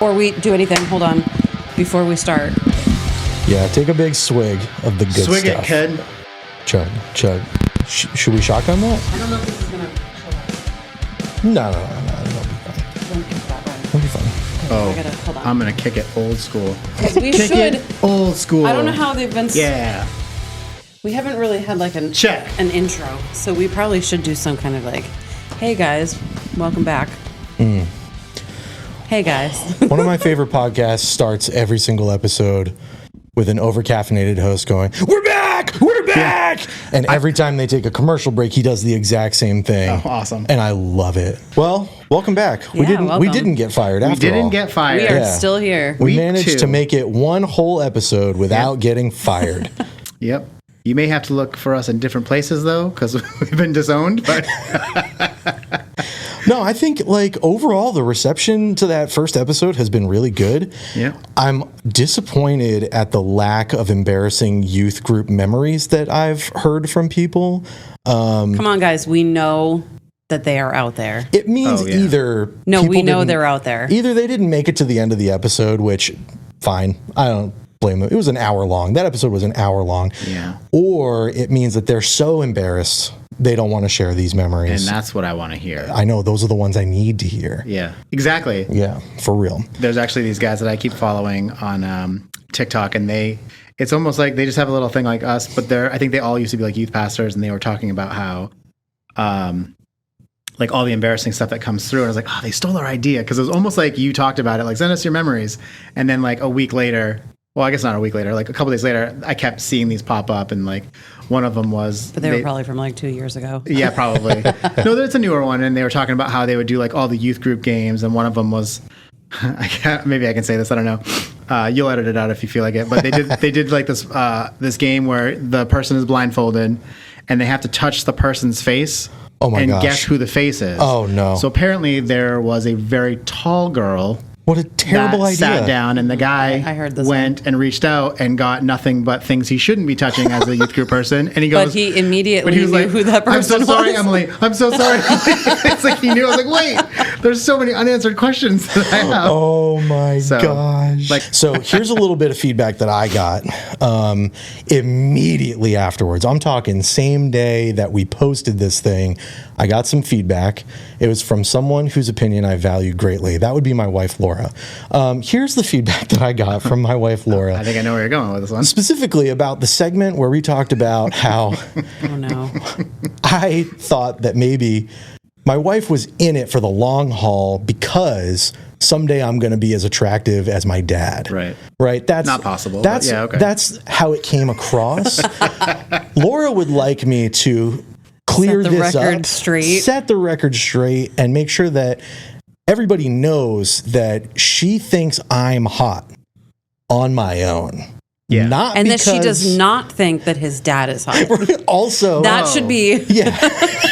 Or we do anything. Hold on. Before we start. Yeah, take a big swig of the good Swig stuff. it, kid. Chug, chug. Should we shotgun that? I don't know if this is going to show up. No. It'll be fine. Don't kick that way. It'll be fine. Oh, hold on. I'm going to kick it old school. We Kick should. it old school. I don't know how they've been. Yeah. We haven't really had like an intro, so we probably should do some kind of like, hey guys, welcome back. Hey guys. One of my favorite podcasts starts every single episode with an over-caffeinated host going, "We're back! We're back!" Yeah. And every time they take a commercial break, he does the exact same thing. Oh, awesome. And I love it. Well, welcome back. Yeah, We didn't get fired after all. We didn't get fired. We are still here. We Week managed 2. to make it one whole episode without getting fired. Yep. You may have to look for us in different places, though, because we've been disowned. But No, I think like overall the reception to that first episode has been really good. Yeah. I'm disappointed at the lack of embarrassing youth group memories that I've heard from people. Come on, guys. We know that they are out there. It means either No, we know didn't- they're out there. Either they didn't make it to the end of the episode, which fine. I don't blame them. It was an hour long. That episode was an hour long. Yeah. Or it means that they're so embarrassed they don't want to share these memories. and that's what I want to hear. I know those are the ones I need to hear. Yeah, exactly. Yeah, for real. There's actually these guys that I keep following on TikTok, and it's almost like they just have a little thing like us, but I think they all used to be like youth pastors, and they were talking about how, like all the embarrassing stuff that comes through. And I was like, oh, they stole our idea. Cause it was almost like you talked about it, like send us your memories. And then like a week later, well, I guess not a week later, like a couple days later, I kept seeing these pop up, and like one of them was, But they were probably from like 2 years ago. yeah, probably. No, it's a newer one, and they were talking about how they would do like all the youth group games, and one of them was, maybe I can say this, I don't know. You'll edit it out if you feel like it, but they did like this game where the person is blindfolded, and they have to touch the person's face. Oh my and gosh. guess who the face is. Oh, no. So apparently there was a very tall girl. What a terrible that idea. Sat down, and the guy I heard this went and reached out and got nothing but things he shouldn't be touching as a youth group person. And he goes, But he immediately knew who that person was. I'm so sorry, Emily. I'm so sorry. It's like he knew. I was like, wait, there's so many unanswered questions that I have. Oh my gosh. like- So here's a little bit of feedback that I got immediately afterwards. I'm talking same day that we posted this thing. I got some feedback. It was from someone whose opinion I value greatly. That would be my wife, Laura. Here's the feedback that I got from my wife, Laura. I think I know where you're going with this one. Specifically about the segment where we talked about how Oh no. I thought that maybe my wife was in it for the long haul because someday I'm going to be as attractive as my dad. Right. That's Not possible, That's but yeah, okay. That's how it came across. Laura would like me to clear Set the this record up, straight. set the record straight, and make sure that everybody knows that she thinks I'm hot on my own. Yeah. Not And that because, she does not think that his dad is hot. Also, That should be. yeah.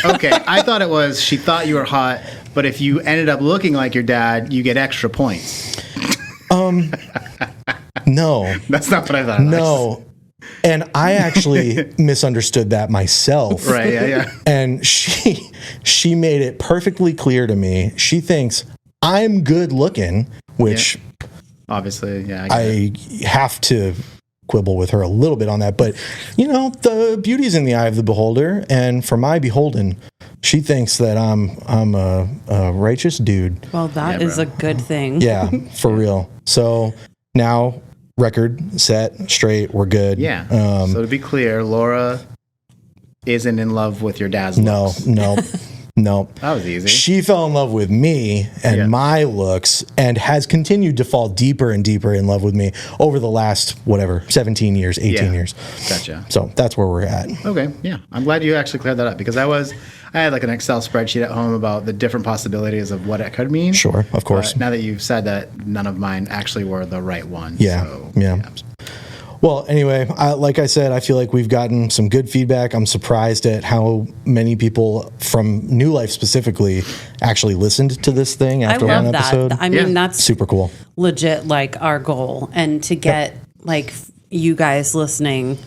Okay, I thought it was she thought you were hot, but if you ended up looking like your dad, you get extra points. No. That's not what I thought. No. And I actually misunderstood that myself. Right, yeah. And she made it perfectly clear to me. She thinks I'm good looking, which Obviously, yeah. I have to quibble with her a little bit on that. But, the beauty's in the eye of the beholder. And for my beholden, she thinks that I'm a righteous dude. Well, that is bro. a good thing. Yeah, for real. So now record set straight. We're good. Yeah. So to be clear, Laura isn't in love with your dad's looks. No. That was easy. She fell in love with me and my looks and has continued to fall deeper and deeper in love with me over the last, 17 years, 18 years. Gotcha. So that's where we're at. Okay, yeah. I'm glad you actually cleared that up because I had like an Excel spreadsheet at home about the different possibilities of what it could mean. Sure, of course. But now that you've said that, none of mine actually were the right one. Yeah, So, yeah. Well, anyway, like I said, I feel like we've gotten some good feedback. I'm surprised at how many people from New Life specifically actually listened to this thing I after love one episode. that. I mean, that's Super cool. legit like our goal. And to get like you guys listening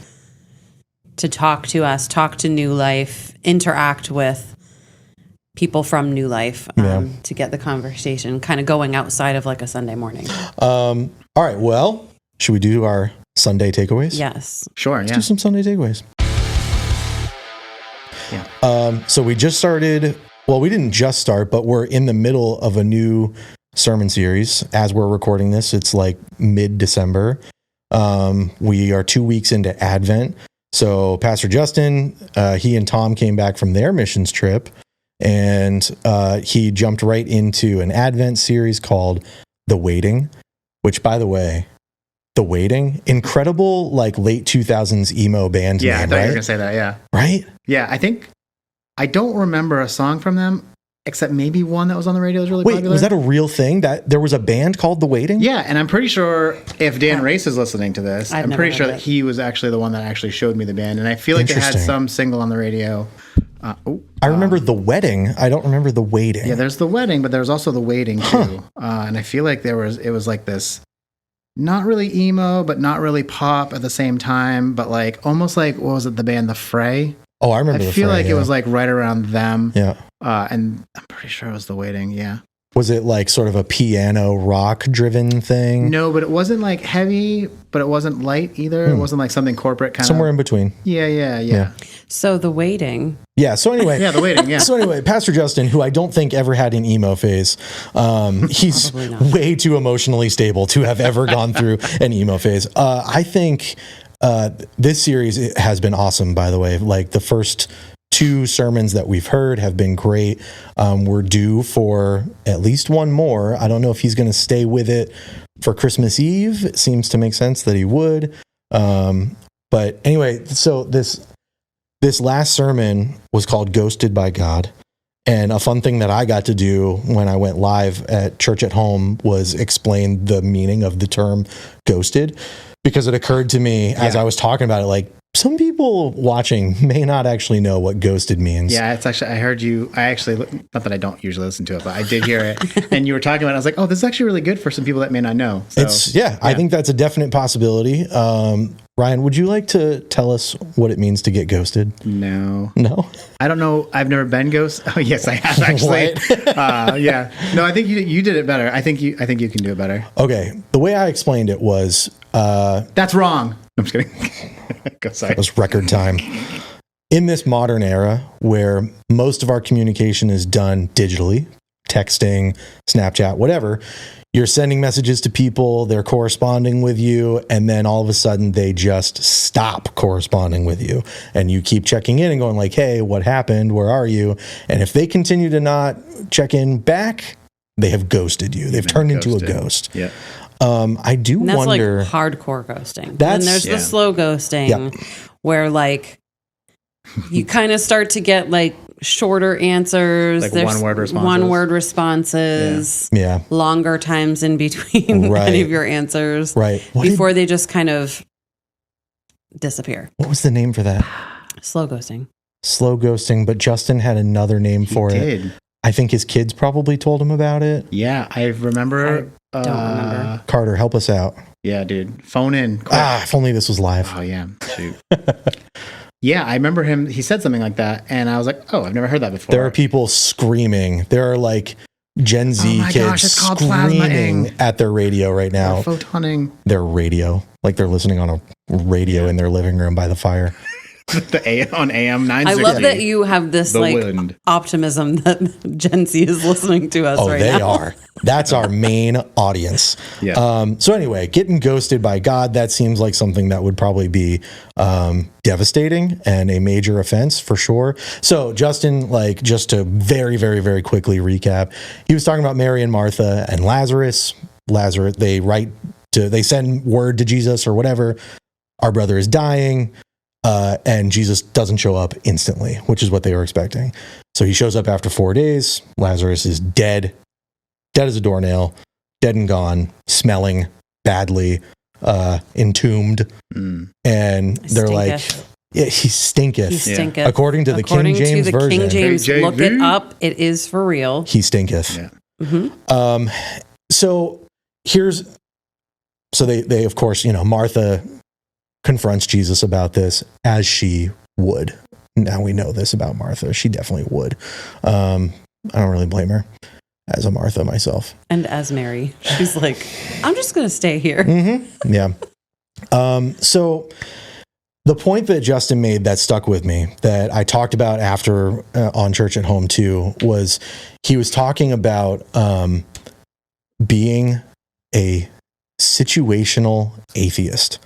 to talk to us, talk to New Life, interact with people from New Life to get the conversation kind of going outside of like a Sunday morning. All right. Well, should we do our Sunday takeaways? Yes. Sure. Let's do some Sunday takeaways. Yeah. So we just started. Well, we didn't just start, but we're in the middle of a new sermon series. As we're recording this, it's like mid-December. We are 2 weeks into Advent. So Pastor Justin, he and Tom came back from their missions trip, and he jumped right into an Advent series called The Waiting, which, by the way, The Waiting, incredible, like late 2000s emo band Yeah, name, I thought right? you were going to say that, yeah. Right? Yeah, I don't remember a song from them, except maybe one that was on the radio that was really Wait, popular. was that a real thing? That there was a band called The Waiting? Yeah, and I'm pretty sure if Dan Race is listening to this, I've I'm never pretty heard sure of that it. he was actually the one that actually showed me the band, and I feel like they had Interesting. some single on the radio. I remember The Wedding. I don't remember The Waiting. Yeah, there's The Wedding, but there's also The Waiting too. And I feel like it was like this, not really emo, but not really pop at the same time, but like almost like, what was it, the band The Fray? Oh, I remember I The feel Fray, like yeah. it was like right around them. Yeah. And I'm pretty sure it was The Waiting, yeah. Was it like sort of a piano rock driven thing? No, but it wasn't like heavy, but it wasn't light either. It wasn't like something corporate kind Somewhere of. in between. Yeah. So The Waiting. Yeah. So anyway. Yeah, The Waiting, yeah. So anyway, Pastor Justin, who I don't think ever had an emo phase, he's Probably not. way too emotionally stable to have ever gone through an emo phase. I think this series has been awesome, by the way. Like the first 2 sermons that we've heard have been great. We're due for at least one more. I don't know if he's going to stay with it for Christmas Eve. It seems to make sense that he would. But anyway, so this last sermon was called Ghosted by God. And a fun thing that I got to do when I went live at Church at Home was explain the meaning of the term ghosted, because it occurred to me as I was talking about it, like, some people watching may not actually know what ghosted means. Yeah, it's actually, not that I don't usually listen to it, but I did hear it. And you were talking about it. I was like, oh, this is actually really good for some people that may not know. So, I think that's a definite possibility. Ryan, would you like to tell us what it means to get ghosted? No. No? I don't know. I've never been ghosted. Oh, yes, I have actually. Yeah. No, I think you did it better. I think you can do it better. Okay. The way I explained it was... That's wrong. I'm just kidding. Go, sorry. It was record time. In this modern era where most of our communication is done digitally, texting, Snapchat, whatever, you're sending messages to people, they're corresponding with you, and then all of a sudden they just stop corresponding with you. And you keep checking in and going like, hey, what happened? Where are you? And if they continue to not check in back, they have ghosted you. They've turned into a ghost. Yeah. I do And that's wonder... like hardcore ghosting. That's- Then there's the slow ghosting where like you kind of start to get like shorter answers. Like There's one-word responses. one-word responses. Yeah. Longer times in between Right. any of your answers. Right. Before they just kind of disappear. What was the name for that? Slow ghosting. Slow ghosting, but Justin had another name for it. Did. I think his kids probably told him about it. Yeah, I remember. I don't remember. Carter, help us out. Yeah, dude. Phone in. Quick. If only this was live. Oh, yeah. Shoot. Yeah, I remember him. He said something like that, and I was like, "Oh, I've never heard that before." There are people screaming. There are like Gen Z Oh my kids gosh, it's called plasma screaming ing. at their radio right now. Photoning. Their radio, like they're listening on a radio in their living room by the fire. On AM 960. I love that you have this The like wind. optimism that Gen Z is listening to us Oh, right they now. are. That's our main audience. Yeah. So anyway, getting ghosted by God, that seems like something that would probably be devastating and a major offense for sure. So Justin, like just to very, very, very quickly recap, he was talking about Mary and Martha and Lazarus. Lazarus, they send word to Jesus or whatever. Our brother is dying. And Jesus doesn't show up instantly, which is what they were expecting. So he shows up after 4 days. Lazarus is dead as a doornail, dead and gone, smelling badly, entombed. And they're like, yeah, he stinketh. He stinketh. According to the King James to the version. King James, KJV. look it up. It is for real. He stinketh. Yeah. Mm-hmm. So they of course, Martha confronts Jesus about this, as she would. Now we know this about Martha. She definitely would. I don't really blame her as a Martha myself. And as Mary, she's like, I'm just going to stay here. Mm-hmm. Yeah. So the point that Justin made that stuck with me, that I talked about after on Church at Home too, was he was talking about being a situational atheist,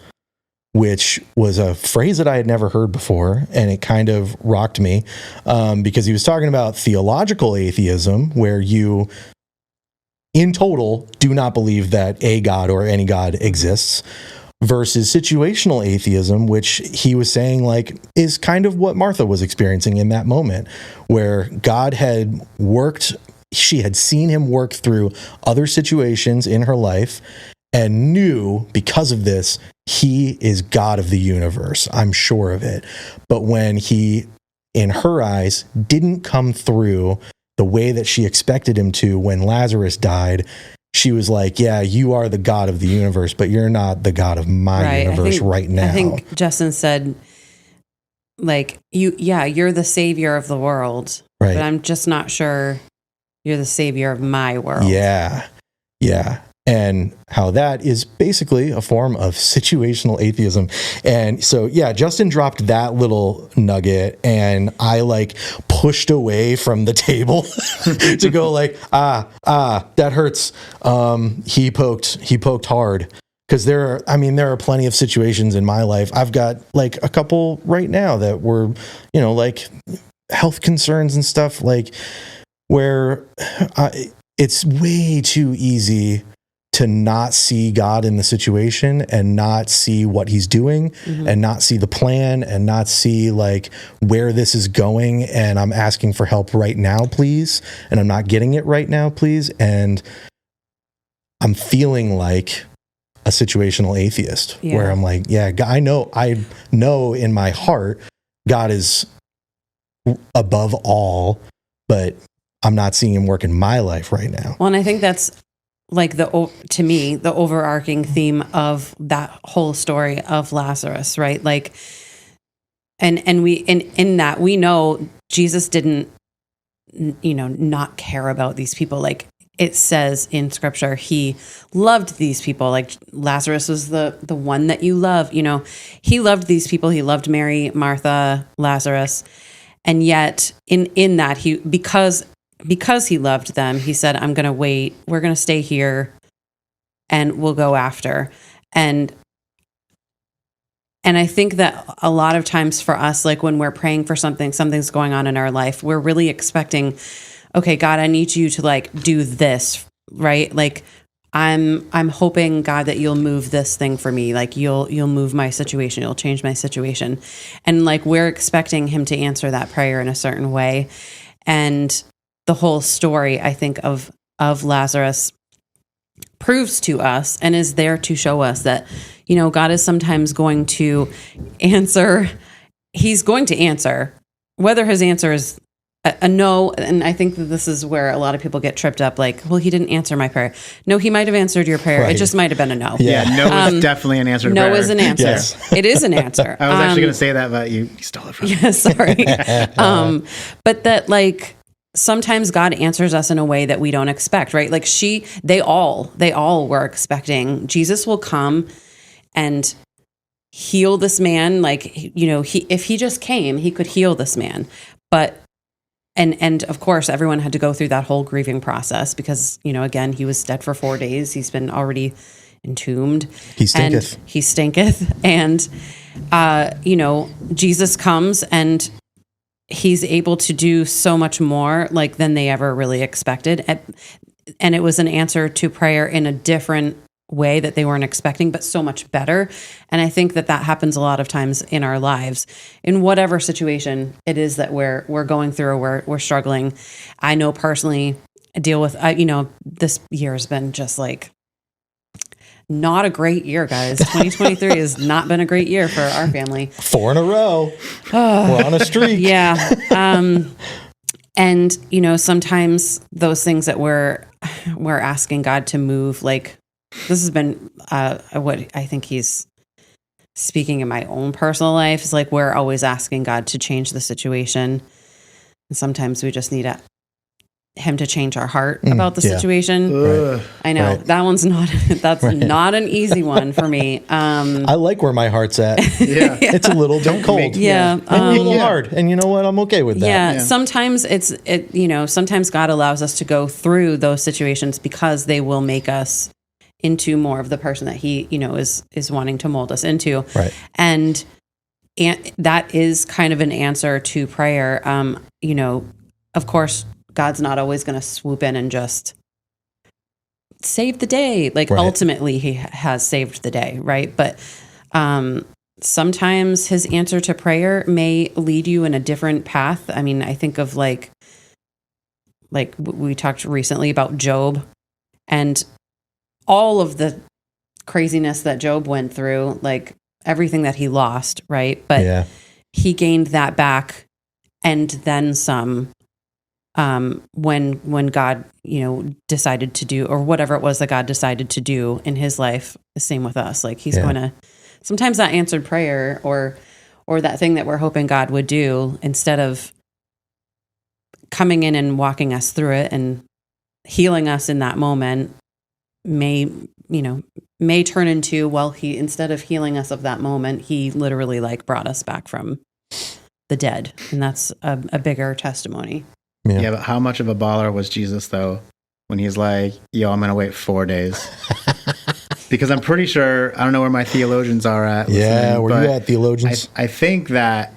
which was a phrase that I had never heard before. And it kind of rocked me because he was talking about theological atheism, where you, in total, do not believe that a God or any God exists, versus situational atheism, which he was saying like is kind of what Martha was experiencing in that moment, where God had worked, she had seen him work through other situations in her life and knew because of this, he is God of the universe. I'm sure of it. But when he, in her eyes, didn't come through the way that she expected him to when Lazarus died, she was like, yeah, you are the God of the universe, but you're not the God of my universe right now. I think Justin said, like, you're the savior of the world, right, but I'm just not sure you're the savior of my world. Yeah. Yeah. And how that is basically a form of situational atheism. And so, yeah, Justin dropped that little nugget and I like pushed away from the table to go like, that hurts. He poked hard. Because there are plenty of situations in my life. I've got like a couple right now that were, like health concerns and stuff, like where it's way too easy to not see God in the situation and not see what he's doing and not see the plan and not see like where this is going. And I'm asking for help right now, please. And I'm not getting it right now, please. And I'm feeling like a situational atheist where I'm like, yeah, I know in my heart, God is above all, but I'm not seeing him work in my life right now. Well, and I think that's like to me, the overarching theme of that whole story of Lazarus, right? Like, and we, in that we know Jesus didn't, not care about these people. Like it says in scripture, he loved these people. Like Lazarus was the one that you love, he loved these people. He loved Mary, Martha, Lazarus. And yet in that because he loved them, he said, I'm going to wait. We're going to stay here and we'll go after. And I think that a lot of times for us, like when we're praying for something's going on in our life, we're really expecting, okay, God, I need you to like do this, right? Like I'm hoping, God, that you'll move this thing for me. Like you'll move my situation. You'll change my situation. And like, we're expecting him to answer that prayer in a certain way. And the whole story, I think, of Lazarus proves to us and is there to show us that, God is sometimes going to answer. He's going to answer, whether his answer is a no. And I think that this is where a lot of people get tripped up. Like, well, he didn't answer my prayer. No, he might have answered your prayer. Right. It just might have been a no. Yeah, no is definitely an answer to prayer. No is an answer. Yes. It is an answer. I was actually going to say that, but you stole it from me. Yeah, sorry. But that like, sometimes God answers us in a way that we don't expect, right? Like they all were expecting Jesus will come and heal this man. Like, if he just came, he could heal this man. But, and of course, everyone had to go through that whole grieving process because, again, he was dead for 4 days. He's been already entombed. He stinketh. And he stinketh. And, Jesus comes and he's able to do so much more like than they ever really expected. And it was an answer to prayer in a different way that they weren't expecting, but so much better. And I think that happens a lot of times in our lives, in whatever situation it is that we're going through or we're struggling. I know personally I deal with, this year has been just like, not a great year, guys. 2023 has not been a great year for our family. 4 in a row. We're on a streak. Yeah. And, sometimes those things that we're asking God to move, like this has been what I think he's speaking in my own personal life is like, we're always asking God to change the situation. And sometimes we just need to him to change our heart about the situation. Ugh. I know that one's not, that's not an easy one for me. I like where my heart's at. Yeah. It's a little cold. Yeah. And a little hard. And you know what? I'm okay with that. Yeah. Sometimes sometimes God allows us to go through those situations because they will make us into more of the person that he, is wanting to mold us into. Right. And that is kind of an answer to prayer. Of course, God's not always going to swoop in and just save the day. Like ultimately he has saved the day. Right. But, sometimes his answer to prayer may lead you in a different path. I mean, I think of like we talked recently about Job and all of the craziness that Job went through, like everything that he lost. Right. But he gained that back and then some. When God, decided to do, or whatever it was that God decided to do in his life, the same with us. Like he's going to, sometimes that answered prayer or that thing that we're hoping God would do, instead of coming in and walking us through it and healing us in that moment, may turn into, he, instead of healing us of that moment, he literally like brought us back from the dead. And that's a bigger testimony. Yeah, but how much of a baller was Jesus, though, when he's like, yo, I'm going to wait 4 days? Because I'm pretty sure, I don't know where my theologians are at. Yeah, where you at, theologians? I think that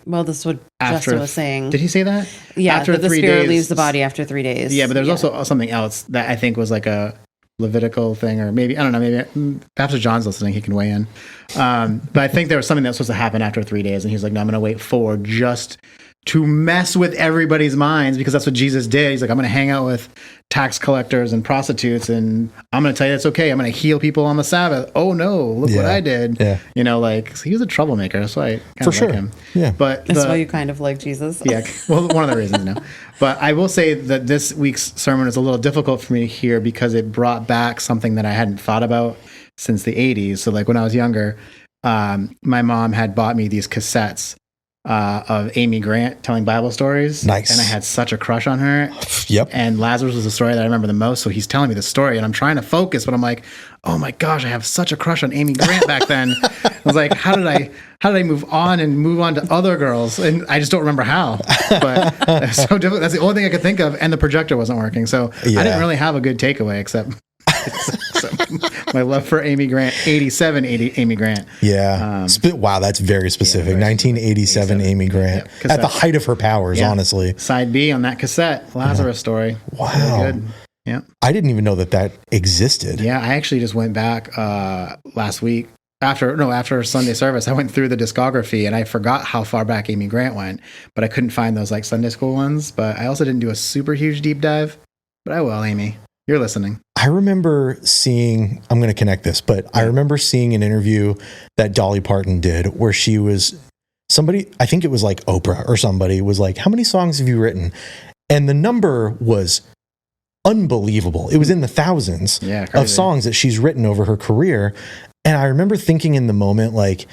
well, this is what Justin was saying. Did he say that? Yeah, after that the 3 spirit days, leaves the body after 3 days. Yeah, but there's also something else that I think was like a Levitical thing, or maybe, I don't know, maybe Pastor John's listening, he can weigh in. But I think there was something that was supposed to happen after 3 days, and he's like, no, I'm going to wait 4 just to mess with everybody's minds, because that's what Jesus did. He's like, I'm going to hang out with tax collectors and prostitutes, and I'm going to tell you it's okay. I'm going to heal people on the Sabbath. Oh no, look what I did. Yeah. So he was a troublemaker. That's why I kind of like him. Yeah. But that's why you kind of like Jesus. Yeah. Well, one of the reasons, But I will say that this week's sermon is a little difficult for me here because it brought back something that I hadn't thought about since the 80s. So like when I was younger, my mom had bought me these cassettes of Amy Grant telling Bible stories. Nice. And I had such a crush on her. Yep. And Lazarus was the story that I remember the most. So he's telling me the story and I'm trying to focus, but I'm like, oh my gosh, I have such a crush on Amy Grant back then. I was like, how did I move on to other girls? And I just don't remember how. But it's so difficult. That's the only thing I could think of. And the projector wasn't working. So I didn't really have a good takeaway except my love for Amy Grant, 87 Amy Grant. Yeah. Wow, that's very specific. 1987 Amy Grant. Yeah. At the height of her powers, honestly. Side B on that cassette, Lazarus story. Wow. Really good. Yeah. I didn't even know that existed. Yeah, I actually just went back last week. After Sunday service, I went through the discography and I forgot how far back Amy Grant went, but I couldn't find those like Sunday school ones. But I also didn't do a super huge deep dive, but I will, Amy. You're listening. I remember seeing, I'm going to connect this, but I remember seeing an interview that Dolly Parton did where she was, I think it was like Oprah or somebody was like, how many songs have you written? And the number was unbelievable. It was in the thousands of songs that she's written over her career. And I remember thinking in the moment, like,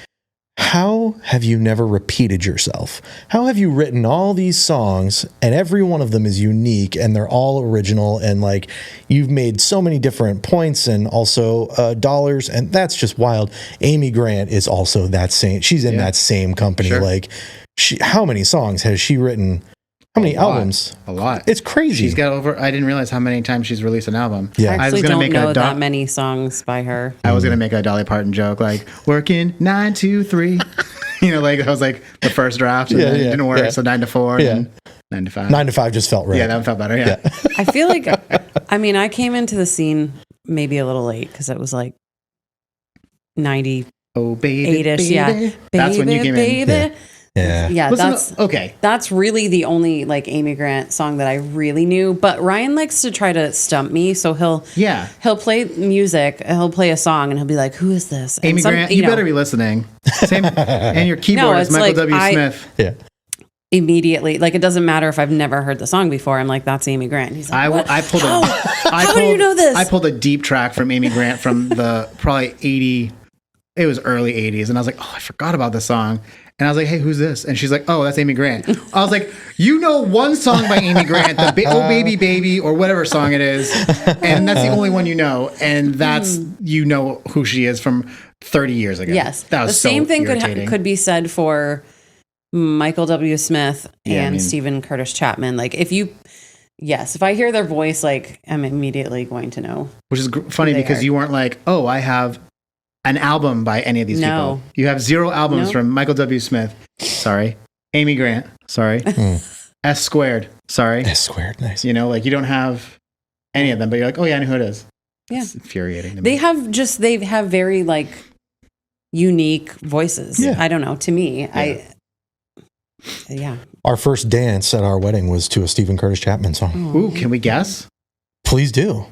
how have you never repeated yourself? How have you written all these songs and every one of them is unique and they're all original and like you've made so many different points and also dollars, and that's just wild. Amy Grant is also that same. She's in that same company. Sure. Like, how many songs has she written? How many albums? A lot. It's crazy. She's got I didn't realize how many times she's released an album. Yeah. I actually don't know that many songs by her. I was going to make a Dolly Parton joke, like, working 9 to 3. Like, that was like the first draft. And then it didn't work, so 9 to 4. Yeah. And 9 to 5. 9 to 5 just felt right. Yeah, that felt better, yeah. I feel like, I came into the scene maybe a little late because it was like 90. Oh, baby, 8-ish, baby. yeah. That's when you came in. Yeah. Yeah, Listen, okay. That's really the only like Amy Grant song that I really knew. But Ryan likes to try to stump me, so he'll play music, he'll play a song, and he'll be like, "Who is this?" Amy Grant, you better be listening. Same, and your keyboard is Michael W. Smith. Yeah. Immediately, like, it doesn't matter if I've never heard the song before. I'm like, that's Amy Grant. He's like, how do you know this? I pulled a deep track from Amy Grant from the probably 80. it was early 80s. And I was like, oh, I forgot about this song. And I was like, hey, who's this? And she's like, oh, that's Amy Grant. I was like, you know one song by Amy Grant, the Oh Baby Baby or whatever song it is. And that's the only one you know. And that's, you know who she is from 30 years ago. Yes. That was the same so thing irritating. could be said for Michael W. Smith and Stephen Curtis Chapman. Like if I hear their voice, like I'm immediately going to know. Which is funny because you weren't like, oh, I have an album by any of these people. You have 0 albums from Michael W. Smith. Sorry. Amy Grant. Sorry. S Squared. Sorry. S Squared. Nice. You know, like you don't have any of them, but you're like, oh yeah, I know who it is. Yeah. It's infuriating to me. They have very like unique voices. Yeah. I don't know. To me, Our first dance at our wedding was to a Stephen Curtis Chapman song. Ooh, can we guess? Please do.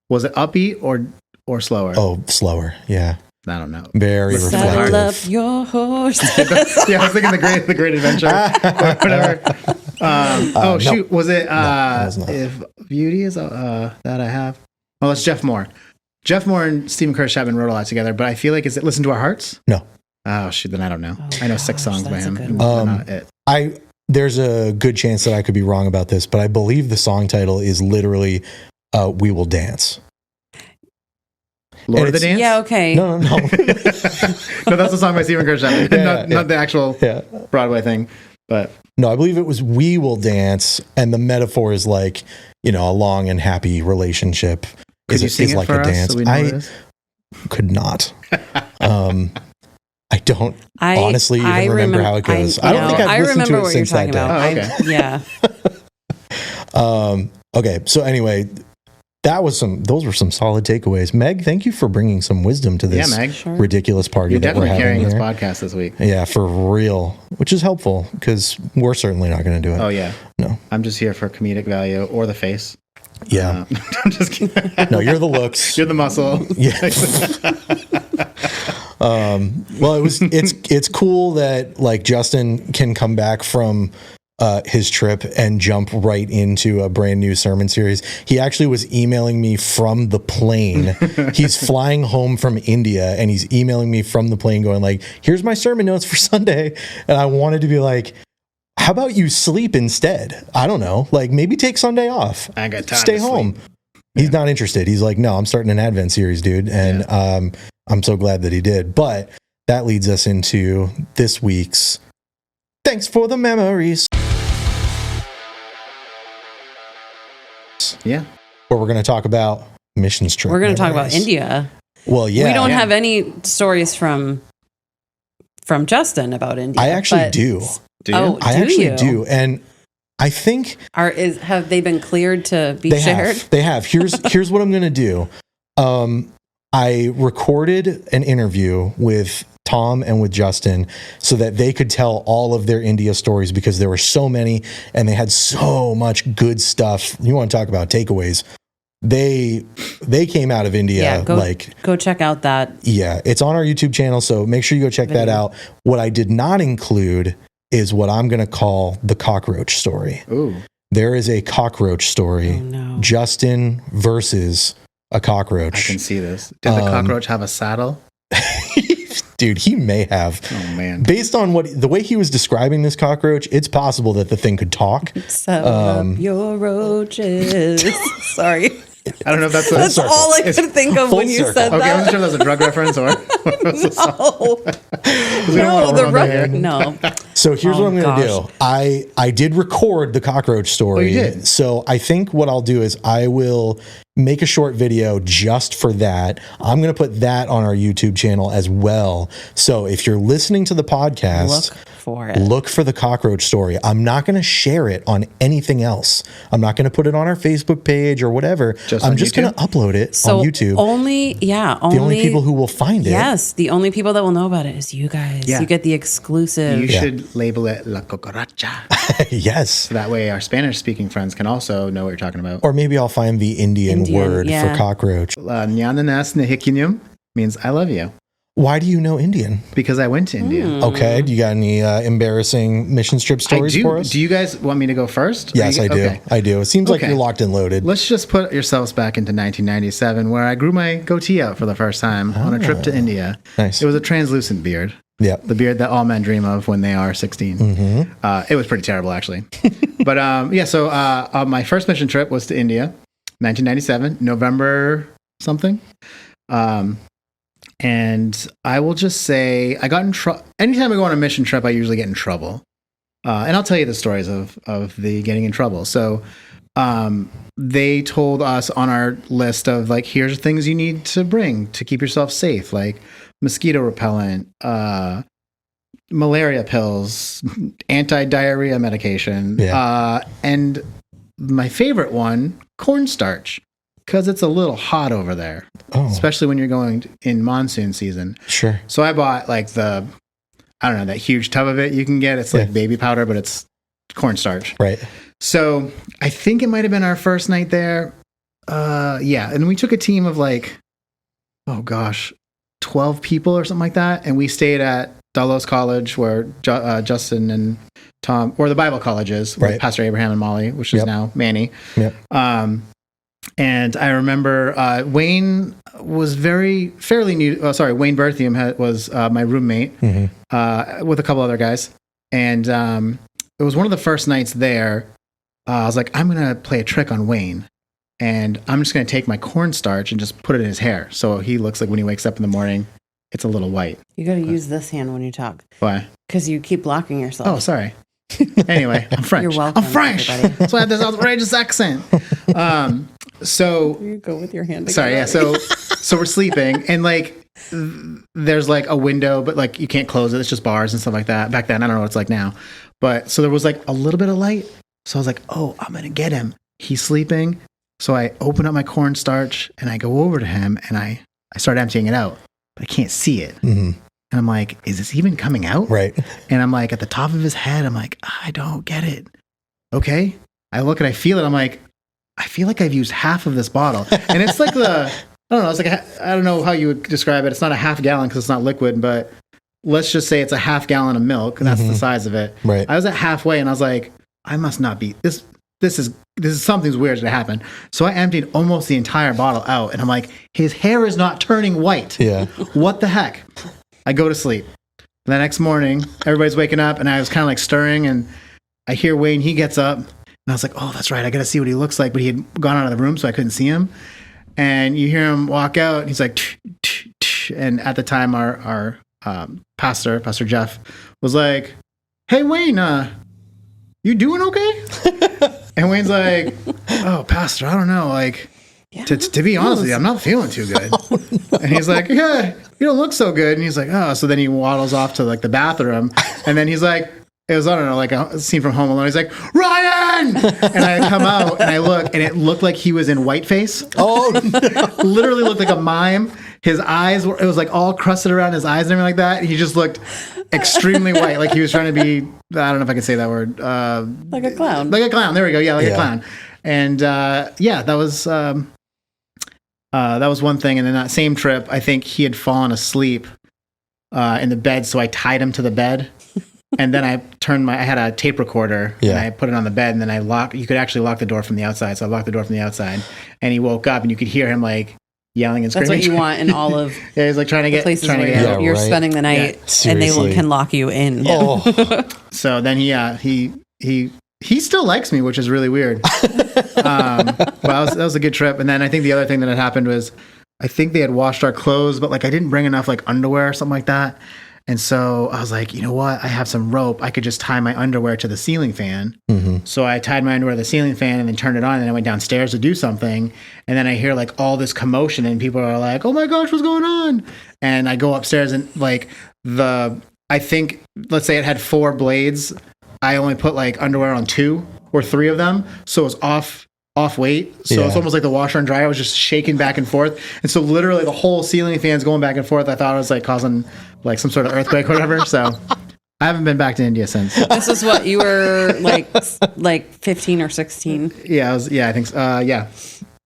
Was it upbeat or slower? Oh, slower. Yeah. I don't know. Very Saddle reflective. up your horse. Yeah, I was thinking the Great Adventure or whatever. Shoot, was it was not. If Beauty is that I have? Oh, it's Jeff Moore. Jeff Moore and Stephen Curtis Chapman wrote a lot together, but I feel like is it Listen to Our Hearts? No. Oh shoot, then I don't know. Oh, I know 6 songs by that's a him. good And one. not it. There's a good chance that I could be wrong about this, but I believe the song title is literally "We Will Dance." Lord of the it's- Dance? Yeah, okay. No. No, that's a song by Stephen Curtis Chapman, not the actual Broadway thing. But No, I believe it was "We Will Dance," and the metaphor is like, a long and happy relationship. Could you sing it like for a us dance. so we know what it I is? could not. I don't honestly even remember how it goes. I don't think I've listened to it since that day. Oh, okay. Okay, so anyway, those were some solid takeaways. Meg, thank you for bringing some wisdom to this Meg. ridiculous party You're that we're definitely having carrying here. this podcast this week. Yeah, for real, which is helpful because we're certainly not going to do it. Oh yeah. No. I'm just here for comedic value or the face. Yeah. I'm just kidding. No, you're the looks. You're the muscle. Yeah. Well, it's cool that like Justin can come back from his trip and jump right into a brand new sermon series. He actually was emailing me from the plane. He's flying home from India and he's emailing me from the plane going like, here's my sermon notes for Sunday. And I wanted to be like, how about you sleep instead? I don't know. Like maybe take Sunday off. I got time Stay to home. sleep. He's not interested. He's like, no, I'm starting an Advent series, dude. And I'm so glad that he did. But that leads us into this week's Thanks for the Memories. Yeah. Where we're going to talk about missions trip. We're going to talk memories. about India. Well, yeah. We don't have any stories from Justin about India. I actually but- do. Do you? Oh, I do actually you? do. And I think Have they been cleared to be they shared? have. They have. Here's what I'm going to do. I recorded an interview with Tom and with Justin so that they could tell all of their India stories because there were so many and they had so much good stuff. You want to talk about takeaways? They came out of India Yeah, go check out that. Yeah, it's on our YouTube channel, so make sure you go check that out. What I did not include is what I'm going to call the cockroach story. Ooh. There is a cockroach story. Oh, no. Justin versus a cockroach. I can see this. Did the cockroach have a saddle? Dude, he may have. Oh man. Based on the way he was describing this cockroach, it's possible that the thing could talk. Settle up your roaches. Sorry. I don't know if that's That's all I could think of full when you circle. said Okay, I that. wasn't sure if that was a drug reference or No. So here's what I'm going to gosh. do. I did record the cockroach story. Oh, you did? So I think what I'll do is I will make a short video just for that. I'm going to put that on our YouTube channel as well. So if you're listening to the podcast, Look for it. look for the cockroach story. I'm not going to share it on anything else. I'm not going to put it on our Facebook page or whatever. I'm just going to upload it So on YouTube. the only people who will find it. Yes, the only people that will know about it is you guys. Yeah. You get the exclusive. you should label it La Cucaracha. Yes. So that way our Spanish speaking friends can also know what you're talking about. Or maybe I'll find the Indian word yeah. for cockroach. Nyananas Nihikinium means I love you. Why do you know Indian? Because I went to India. Okay. Do you got any embarrassing mission trip stories for us? Do you guys want me to go first? Yes, I do. Okay. I do. It seems like you're locked and loaded. Let's just put yourselves back into 1997, where I grew my goatee out for the first time on a trip to India. Nice. It was a translucent beard. Yeah. The beard that all men dream of when they are 16. It was pretty terrible, actually. But so my first mission trip was to India, 1997, November something. And I will just say I got in trouble. Anytime I go on a mission trip, I usually get in trouble. And I'll tell you the stories of the getting in trouble. So they told us on our list of like, here's things you need to bring to keep yourself safe, like mosquito repellent, malaria pills, anti-diarrhea medication, and my favorite one, cornstarch, because it's a little hot over there, especially when you're going in monsoon season. Sure. So I bought like that huge tub of it you can get. It's like baby powder, but it's cornstarch. Right. So I think it might have been our first night there. And we took a team of 12 people or something like that. And we stayed at Dulles College, where Justin and Tom, or the Bible College is, with Pastor Abraham and Molly, which is now Manny. Yep. And I remember Wayne was fairly new. Wayne Berthium was my roommate with a couple other guys. And it was one of the first nights there. I was like, I'm going to play a trick on Wayne. And I'm just going to take my cornstarch and just put it in his hair. So he looks like when he wakes up in the morning, it's a little white. You got to use this hand when you talk. Why? Because you keep blocking yourself. Oh, sorry. Anyway, I'm French. You're welcome. I'm French. That's why I have this outrageous accent. So you go with your hand. Sorry. Yeah. So we're sleeping, and there's a window, but you can't close it. It's just bars and stuff like that. Back then, I don't know what it's like now, but so there was a little bit of light. So I was like, oh, I'm gonna get him. He's sleeping. So I open up my cornstarch and I go over to him and I start emptying it out, but I can't see it. And I'm like, is this even coming out? Right. And I'm like, at the top of his head, I'm like, I don't get it. Okay. I look and I feel it. I'm like, I feel like I've used half of this bottle. And it's like I don't know. It's I don't know how you would describe it. It's not a half gallon because it's not liquid, but let's just say it's a half gallon of milk. And that's the size of it. Right. I was at halfway and I was like, I must not be this is something's weird that happened. So I emptied almost the entire bottle out, and I'm like, his hair is not turning white. Yeah. What the heck? I go to sleep. The next morning, everybody's waking up, and I was kind of stirring, and I hear Wayne. He gets up, and I was like, oh, that's right. I got to see what he looks like. But he had gone out of the room, so I couldn't see him. And you hear him walk out, and he's like, tch, tch, tch. And at the time, our Pastor Jeff, was like, hey, Wayne, you doing okay? And Wayne's like, oh, Pastor, I don't know. To be honest with you, I'm not feeling too good. And he's like, yeah, you don't look so good. And he's like, oh. So then he waddles off to the bathroom. And then he's like, it was, I don't know, a scene from Home Alone. He's like, Ryan! And I come out and I look, and it looked like he was in whiteface. Oh, no. Literally looked like a mime. His eyes it was all crusted around his eyes and everything like that. He just looked extremely white, like he was trying to be, I don't know if I can say that word. Like a clown. Like a clown. There we go. Yeah, a clown. And that was one thing. And then that same trip, I think he had fallen asleep in the bed, so I tied him to the bed. And then I had a tape recorder, and I put it on the bed, and then you could actually lock the door from the outside. So I locked the door from the outside, and he woke up, and you could hear him yelling and screaming. That's what you want in all of yeah, he's trying to get places trying to where get you're spending the night, and they can lock you in. Yeah. Oh. So then he still likes me, which is really weird. That was a good trip. And then I think the other thing that had happened was I think they had washed our clothes, but I didn't bring enough underwear or something like that. And so I was like, you know what? I have some rope. I could just tie my underwear to the ceiling fan. So I tied my underwear to the ceiling fan and then turned it on. And I went downstairs to do something. And then I hear all this commotion and people are like, oh my gosh, what's going on? And I go upstairs and I think, let's say it had 4 blades. I only put underwear on 2 or 3 of them. So it was off weight. So it's almost like the washer and dryer was just shaking back and forth. And so literally the whole ceiling fan's going back and forth. I thought it was causing some sort of earthquake or whatever. So I haven't been back to India since. This is what you were 15 or 16. Yeah, I think so. Yeah.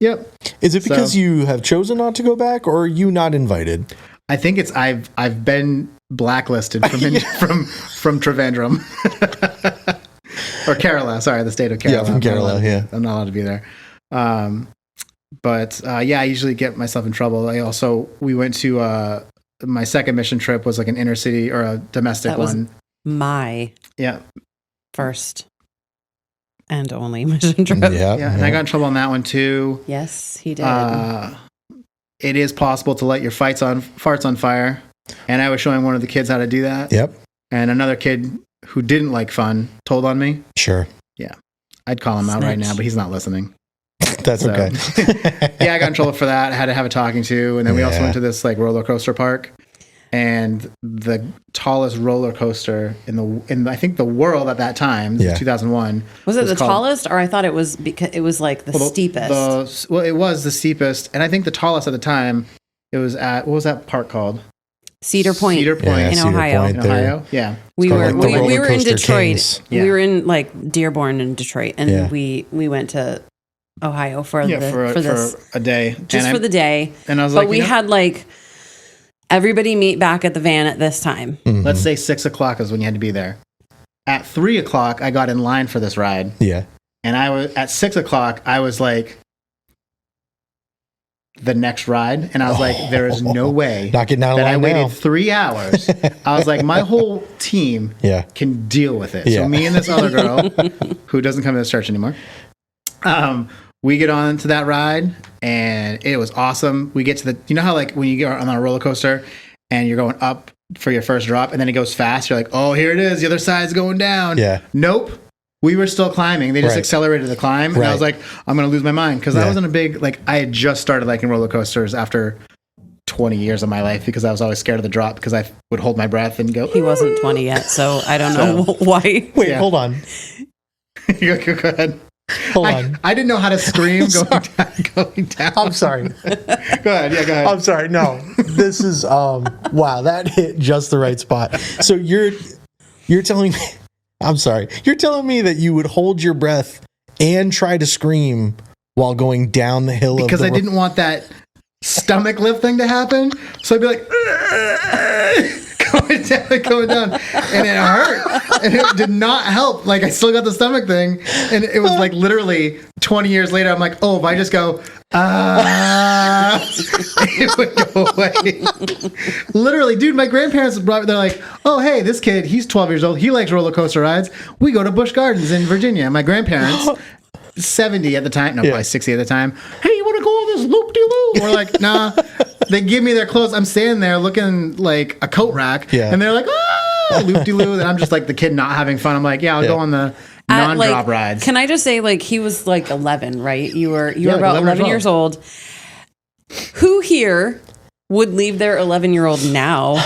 Yep. Is it because you have chosen not to go back, or are you not invited? I think it's I've been blacklisted from Trivandrum or Kerala. Sorry, the state of Kerala. Yeah, from Kerala. Yeah, I'm not allowed to be there. But I usually get myself in trouble. We went to my second mission trip was like an inner city or a domestic one. My first and only mission trip. And I got in trouble on that one too. Yes, he did. It is possible to light your farts on fire, and I was showing one of the kids how to do that. Yep. And another kid who didn't like fun told on me. Sure. Yeah, I'd call him out right now, but he's not listening. That's okay. I got in trouble for that. I had to have a talking to, and then we also went to this like roller coaster park. And the tallest roller coaster in I think the world at that time, 2001. Was it the tallest, or I thought it was because it was like the steepest? It was the steepest, and I think the tallest at the time. It was at what was that park called? Cedar Point in Ohio. Point in Ohio, yeah. We were in Detroit. Kings. We were in like Dearborn in Detroit, and we went to Ohio for a day, for the day. And I was but we had like. Everybody meet back at the van at this time. Mm-hmm. Let's say 6 o'clock is when you had to be there. At 3 o'clock, I got in line for this ride. Yeah. And at 6 o'clock, I was like, the next ride. And I was like, there is no way not getting out of line I waited now. 3 hours. I was like, my whole team can deal with it. So me and this other girl, who doesn't come to this church anymore, we get on to that ride, and it was awesome. We get to you know how like when you get on a roller coaster and you're going up for your first drop, and then it goes fast. You're like, oh, here it is. The other side's going down. Yeah. Nope. We were still climbing. They just accelerated the climb, and I was like, I'm going to lose my mind because I wasn't a big I had just started liking roller coasters after 20 years of my life because I was always scared of the drop because I would hold my breath and go. He wasn't 20 yet, so I don't know why. Wait, hold on. Go ahead. Hold on. I didn't know how to scream going down. I'm sorry. Go ahead. Yeah, go ahead. I'm sorry. No, this is wow. That hit just the right spot. So you're telling me. I'm sorry. You're telling me that you would hold your breath and try to scream while going down the hill because I didn't want that stomach lift thing to happen. So I'd be like. going down, and it hurt, and it did not help. Like I still got the stomach thing, and it was like literally 20 years later. I'm like, oh, if I just go, it would go away. Literally, dude, my grandparents they're like, oh, hey, this kid, he's 12 years old. He likes roller coaster rides. We go to Busch Gardens in Virginia. My grandparents. 70 at the time, probably 60 at the time. Hey, you want to go on this loop-de-loo? We're like, nah. They give me their clothes. I'm standing there looking like a coat rack, and they're like, loop-de-loo. And I'm just like the kid not having fun. I'm like, I'll go on the non-drop rides. Can I just say, like, he was like 11, right? You were about 11 years old. Who here would leave their 11-year-old now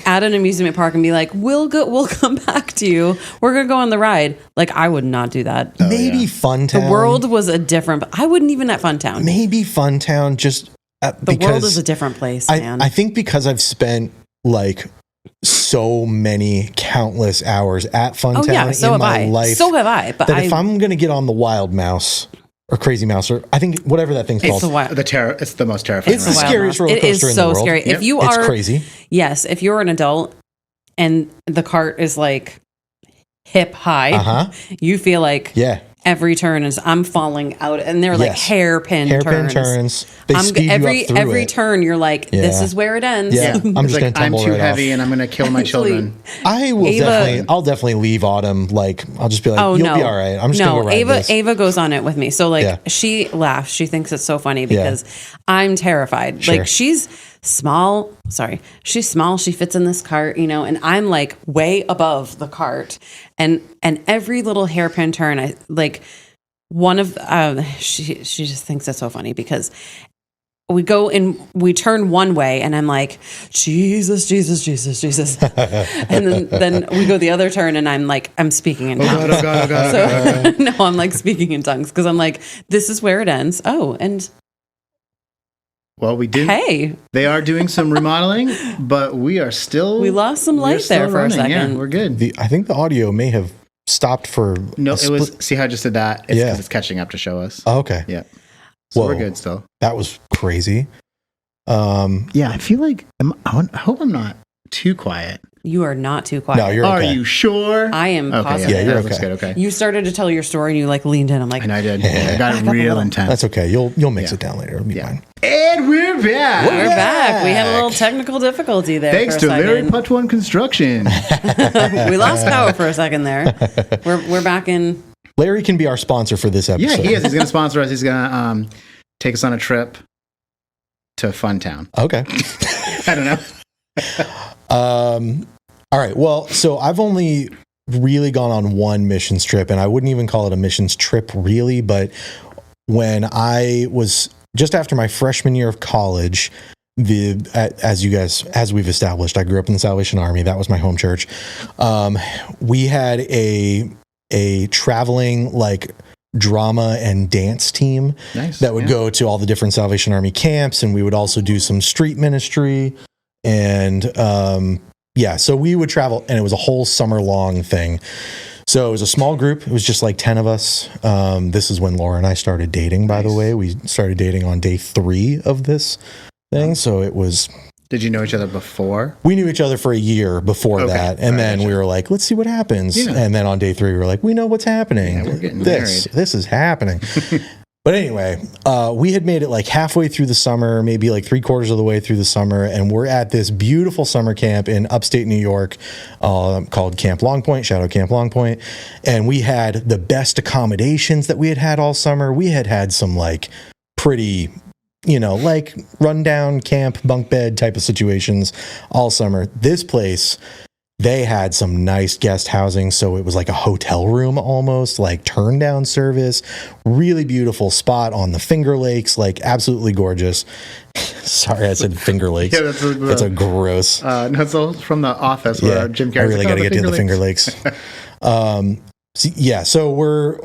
at an amusement park and be like, we'll come back to you. We're going to go on the ride. Like, I would not do that. Maybe Funtown. The world was a different, I wouldn't even at Funtown. Maybe Funtown just the world is a different place, man. I think because I've spent like so many countless hours at Funtown in my life. So have I. But if I'm going to get on the Wild Mouse or Crazy Mouse, or I think whatever that thing's called. It's the most terrifying. It's the scariest roller coaster in the world. It is so scary. Yep. It's crazy. Yes, if you're an adult and the cart is like hip high, you feel like every turn is I'm falling out, and they're like hairpin turns. They speed you up through every it. turn you're like, this is where it ends. Yeah, I'm just like, I'm too heavy and I'm going to kill my children. I'll definitely leave Autumn. Like, I'll just be like, you'll be all right. I'm just going to ride this. Ava goes on it with me. So like she laughs. She thinks it's so funny because I'm terrified. Sure. Like she's small. She's small. She fits in this cart, and I'm like way above the cart, and every little hairpin turn, I like one of she just thinks it's so funny because we go and we turn one way and I'm like, Jesus. And then we go the other turn and I'm like, I'm speaking in tongues. Oh God. No, I'm like speaking in tongues because I'm like, this is where it ends. Oh, and well, we did. Hey, they are doing some remodeling, but we lost some light there for a second. Yeah, we're good. I think the audio may have stopped for see how I just did that? It's because it's catching up to show us. Oh, okay. Yeah. So we're good still. That was crazy. Yeah, I feel like I hope I'm not too quiet. You are not too quiet. No, you're okay. Are you sure? I am positive. Yeah, you're that okay. looks good. Okay. You started to tell your story and you like leaned in. I'm like, And I did. I got it real intense. That's okay. You'll mix it down later. It'll be fine. And we're back. we're back. We had a little technical difficulty there. Thanks for to a second. Larry Part 1 Construction. We lost power for a second there. We're back in. Larry can be our sponsor for this episode. Yeah, he is. He's going to sponsor us. He's going to take us on a trip to Funtown. Okay. I don't know. All right. Well, so I've only really gone on one missions trip, and I wouldn't even call it a missions trip really, but when I was just after my freshman year of college, as we've established, I grew up in the Salvation Army. That was my home church. We had a traveling like drama and dance team that would go to all the different Salvation Army camps, and we would also do some street ministry. And so we would travel, and it was a whole summer long thing. So it was a small group. It was just like 10 of us. This is when Laura and I started dating, by the way. We started dating on day 3 of this thing. So it was... Did you know each other before? We knew each other for a year before that. And then we were like, let's see what happens. Yeah. And then on day 3, we were like, we know what's happening. Yeah, we're getting married. This is happening. But anyway, we had made it like halfway through the summer, maybe like 3/4 of the way through the summer. And we're at this beautiful summer camp in upstate New York called Camp Long Point, Shadow Camp Long Point. And we had the best accommodations that we had all summer. We had some like pretty, like rundown camp, bunk bed type of situations all summer. This place, they had some nice guest housing, so it was like a hotel room almost, like turn down service, really beautiful spot on the Finger Lakes, like absolutely gorgeous. Sorry, I said Finger Lakes. Yeah, that's a gross. No, it's from The Office where Jim Carrey. I really got to get to the Finger Lakes. So we're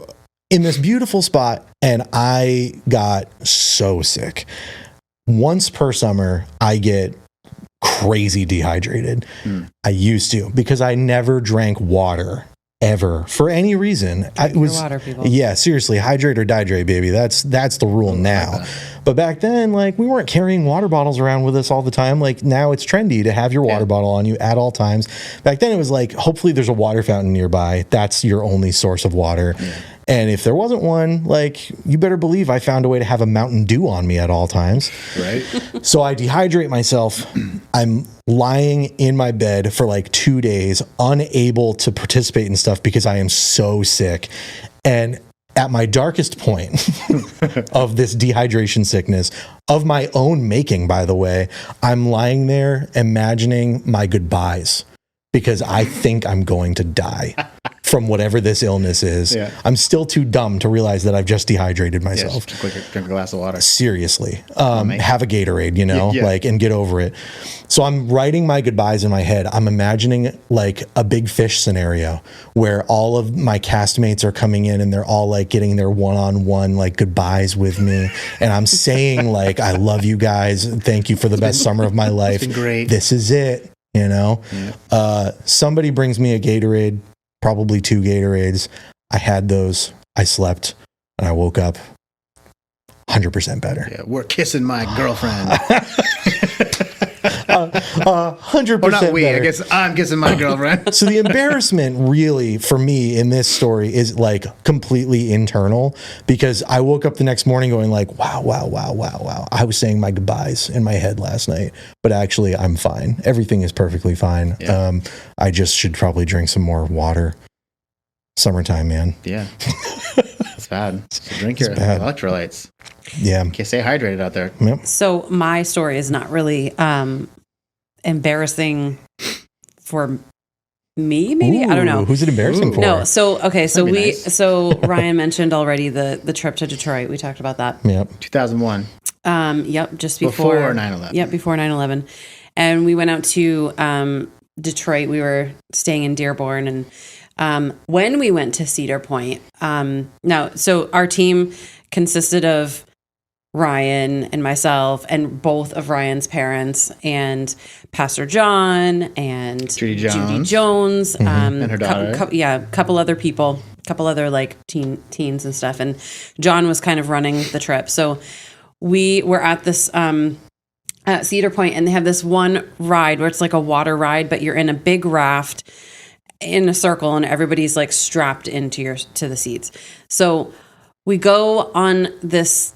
in this beautiful spot, and I got so sick. Once per summer, I get crazy dehydrated. I used to, because I never drank water ever for any reason. Water, people. Yeah, seriously, hydrate or dihydrate, baby. That's the rule now. But back then, like, we weren't carrying water bottles around with us all the time. Like, now it's trendy to have your water bottle on you at all times. Back then, it was like, hopefully there's a water fountain nearby. That's your only source of water. And if there wasn't one, like, you better believe I found a way to have a Mountain Dew on me at all times. Right. So I dehydrate myself. I'm lying in my bed for like 2 days, unable to participate in stuff because I am so sick. And at my darkest point of this dehydration sickness, of my own making, by the way, I'm lying there imagining my goodbyes because I think I'm going to die from whatever this illness is. Yeah. I'm still too dumb to realize that I've just dehydrated myself. Just drink a glass of water. Seriously. Have a Gatorade, like, and get over it. So I'm writing my goodbyes in my head. I'm imagining like a Big Fish scenario where all of my castmates are coming in and they're all like getting their one-on-one like goodbyes with me. And I'm saying like, I love you guys. Thank you for the best summer of my life. It's been great. This is it. Somebody brings me a Gatorade, probably 2 Gatorades. I had those. I slept and I woke up 100% better. Yeah, we're kissing my girlfriend. 100%. Well, not we. Better. I guess I'm kissing my girlfriend. So the embarrassment really for me in this story is like completely internal, because I woke up the next morning going like, wow. I was saying my goodbyes in my head last night, but actually I'm fine. Everything is perfectly fine. Yeah. I just should probably drink some more water. Summertime, man. Yeah. It's bad. So drink your electrolytes. Yeah. Okay, stay hydrated out there. Yep. So my story is not really embarrassing for me, maybe. I don't know. Who's it embarrassing for? No. So so Ryan mentioned already the trip to Detroit. We talked about that. Yep. 2001. Yep, just before 9/11. Yep, before 9/11. And we went out to Detroit. We were staying in Dearborn, and when we went to Cedar Point, so our team consisted of Ryan and myself and both of Ryan's parents and Pastor John and Judy Jones, and her daughter. A couple other people, couple other like teens and stuff. And John was kind of running the trip. So we were at this at Cedar Point, and they have this one ride where it's like a water ride, but you're in a big raft in a circle, and everybody's like strapped to the seats. So we go on this,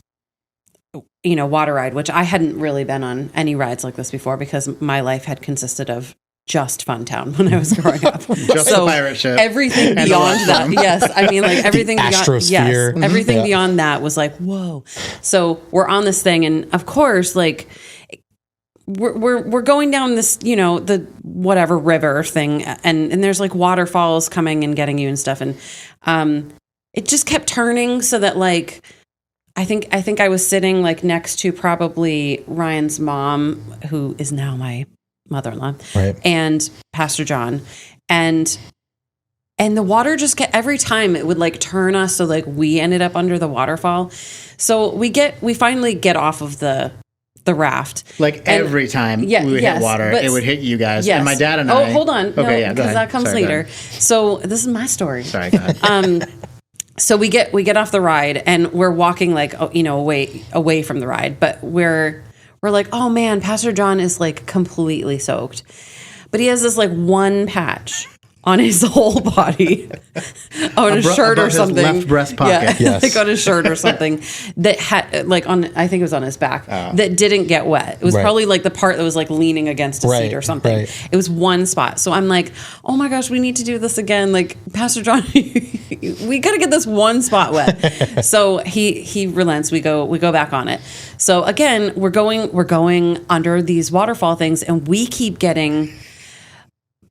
water ride, which I hadn't really been on any rides like this before because my life had consisted of just Funtown when I was growing up. Just so the pirate ship. Everything beyond that, yes. I mean, like everything beyond, Astrosphere. yes, everything beyond that was like, whoa. So we're on this thing, and of course, like we're going down this, the whatever river thing, and there's like waterfalls coming and getting you and stuff, and it just kept turning so that like I think I was sitting like next to probably Ryan's mom, who is now my mother-in-law, right, and Pastor John, and the water just every time it would like turn us, so like we ended up under the waterfall. So we finally get off of the raft. Like every time we would hit water, it would hit you guys. Yes. And my dad and I. Oh, hold on. Okay, no, yeah, go because ahead. that comes Sorry, later. So this is my story. Sorry, go ahead. So we get off the ride, and we're walking like away from the ride, but we're like, oh man, Pastor John is like completely soaked, but he has this like one patch on his whole body, on his shirt or something, his left breast pocket. Yes. like on his shirt or something that had like I think it was on his back that didn't get wet. It was probably like the part that was like leaning against a seat or something. Right. It was one spot. So I'm like, oh my gosh, we need to do this again. Like Pastor John, we got to get this one spot wet. So he relents. We go back on it. So again, we're going under these waterfall things, and we keep getting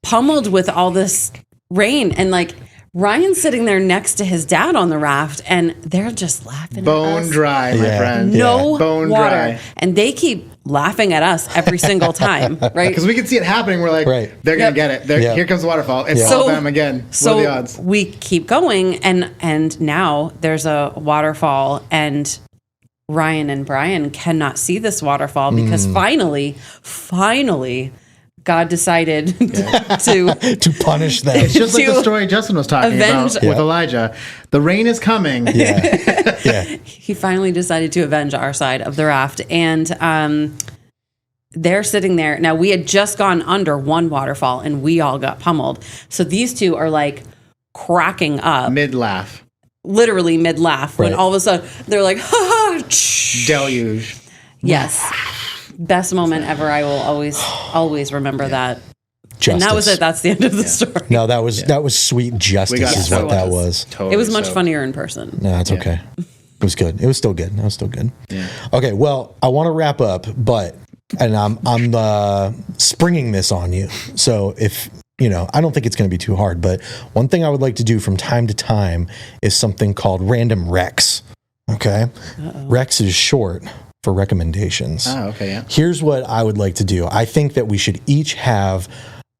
pummeled with all this rain, and like Ryan's sitting there next to his dad on the raft, and they're just laughing bone at us. dry, my friend. No bone water. Dry. And they keep laughing at us every single time, right? Because we can see it happening. We're like, they're going to get it. Here comes the waterfall. It's all them again. So what are the odds? We keep going, and now there's a waterfall, and Ryan and Brian cannot see this waterfall because finally God decided to punish them. It's just like the story Justin was talking about with Elijah. The rain is coming. He finally decided to avenge our side of the raft. And they're sitting there. Now, we had just gone under one waterfall, and we all got pummeled. So these two are like cracking up. Mid-laugh. Literally mid-laugh. When all of a sudden, they're like, ha ha. Deluge. Yes. Best moment ever. I will always remember that. Justice. And that was it. That's the end of the story. No, that was sweet justice is what that was. Totally it was much funnier in person. No, it's okay. It was good. It was still good. That was still good. Yeah. Okay, well, I want to wrap up, and I'm springing this on you. So if I don't think it's going to be too hard, but one thing I would like to do from time to time is something called random Rex. Okay, Rex is short for recommendations. Oh, okay, yeah. Here's what I would like to do. I think that we should each have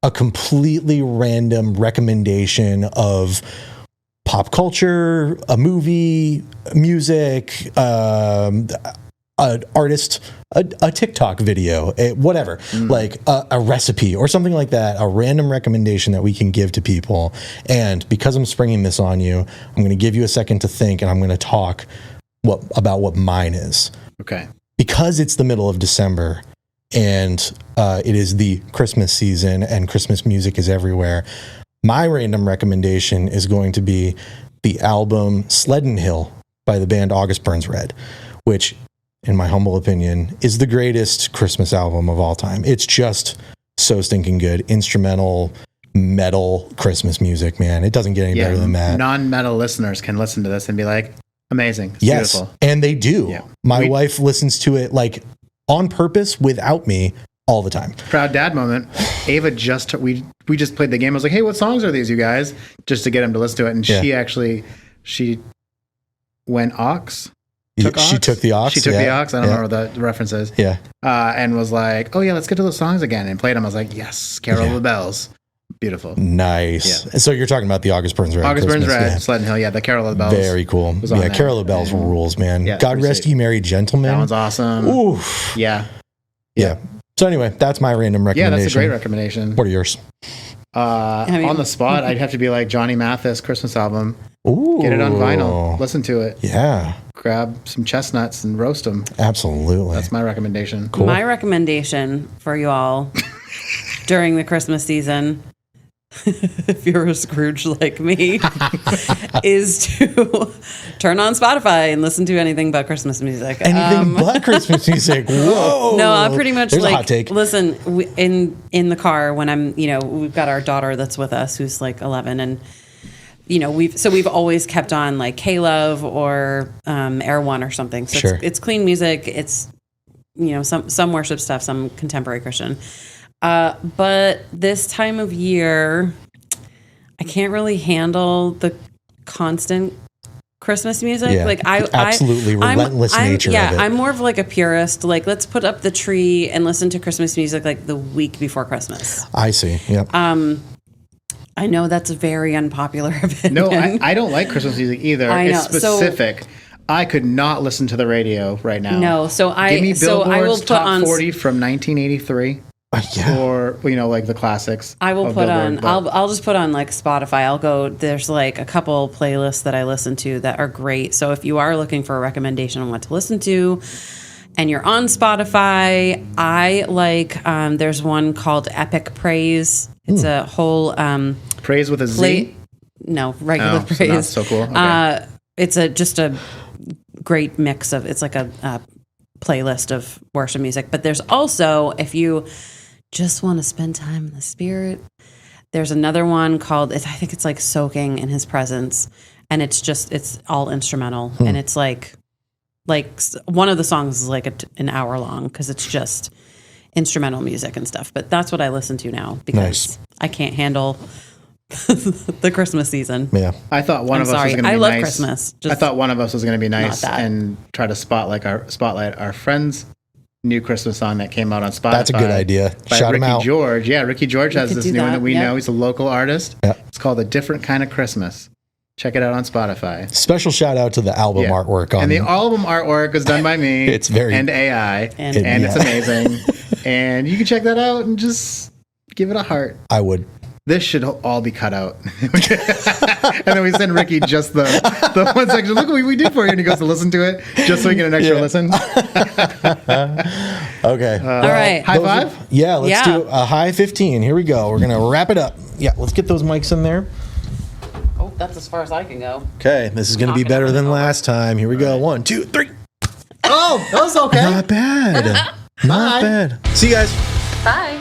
a completely random recommendation of pop culture, a movie, music, an artist, a TikTok video, whatever, like a recipe or something like that, a random recommendation that we can give to people. And because I'm springing this on you, I'm going to give you a second to think, and I'm going to talk about what mine is. Okay. Because it's the middle of December and it is the Christmas season and Christmas music is everywhere, my random recommendation is going to be the album Sleddon Hill by the band August Burns Red, which, in my humble opinion, is the greatest Christmas album of all time. It's just so stinking good. Instrumental, metal Christmas music, man. It doesn't get any better than that. Non-metal listeners can listen to this and be like, amazing. It's beautiful. And they do. Yeah. My wife listens to it like on purpose without me all the time. Proud dad moment. Ava we just played the game. I was like, hey, what songs are these, you guys? Just to get him to listen to it. And she went aux. She took the aux. She took the aux. I don't know what the reference is. Yeah. And was like, oh yeah, let's get to those songs again. And played them. I was like, yes, Carol of the Bells. Beautiful. Nice. Yeah. So you're talking about the August Burns Red. August Burns Red, Sleddon Hill. Yeah, the Carol of the Bells. Very cool. Yeah, Carol of the Bells rules, man. Yeah, God rest ye merry gentlemen. That one's awesome. Oof. Yeah. So anyway, that's my random recommendation. Yeah, that's a great recommendation. What are yours? On the spot, I'd have to be like Johnny Mathis Christmas album. Ooh. Get it on vinyl. Listen to it. Yeah. Grab some chestnuts and roast them. Absolutely. That's my recommendation. Cool. My recommendation for you all during the Christmas season, if you're a Scrooge like me, is to turn on Spotify and listen to anything but Christmas music. Anything but Christmas music. Whoa. No, I pretty much There's a hot like take. listen in the car when I'm, we've got our daughter that's with us who's like 11, and we've always kept on like K-Love or Air One or something. So Sure. it's clean music. It's some worship stuff, some contemporary Christian. But this time of year, I can't really handle the constant Christmas music. Yeah, like absolutely relentless nature of it. I'm more of like a purist. Like, let's put up the tree and listen to Christmas music like the week before Christmas. I see. Yep. I know that's a very unpopular opinion. No, I don't like Christmas music either. I know. It's specific. I could not listen to the radio right now. No, Give me Billboard's will put top on 40 from 1983. Yeah. Or, like the classics. I will of put Billboard, on. but- I'll just put on like Spotify. I'll go. There's like a couple playlists that I listen to that are great. So if you are looking for a recommendation on what to listen to, and you're on Spotify, I like. There's one called Epic Praise. It's a whole Praise with a Z? No, regular Oh, so praise. not so cool. Okay. It's just a great mix of. It's like a playlist of worship music. But there's also, if you just want to spend time in the Spirit, there's another one called, I think it's like Soaking in His Presence, and it's all instrumental, and it's like one of the songs is like an hour long because it's just instrumental music and stuff. But that's what I listen to now because Nice. I can't handle the Christmas season. Yeah. I thought one I'm of us sorry. was going to I be love nice. Christmas. I thought one of us was going to be nice not that. and try to spotlight our friend's new Christmas song that came out on Spotify. That's a good idea. By Shout him Ricky out. George. Yeah, Ricky George has could this do new one that, that we yeah. know. He's a local artist. Yeah. It's called A Different Kind of Christmas. Check it out on Spotify. Special shout out to the album Yeah. artwork on And the album artwork is done by me. It's very- and AI. And- And it's Yeah. amazing. And you can check that out and just give it a heart. I would. This should all be cut out. And then we send Ricky just the one section. Look what we did for you. And he goes to listen to it just so we get an extra Yeah. listen. Okay. All right. High five? Yeah, let's Yeah. do a high 15. Here we go. We're going to wrap it up. Yeah, let's get those mics in there. Oh, that's as far as I can go. Okay, this is going to be Knock it better than over. last time. Here we go. 1, 2, 3. Oh, that was okay. Not bad. Not bad. See you guys. Bye.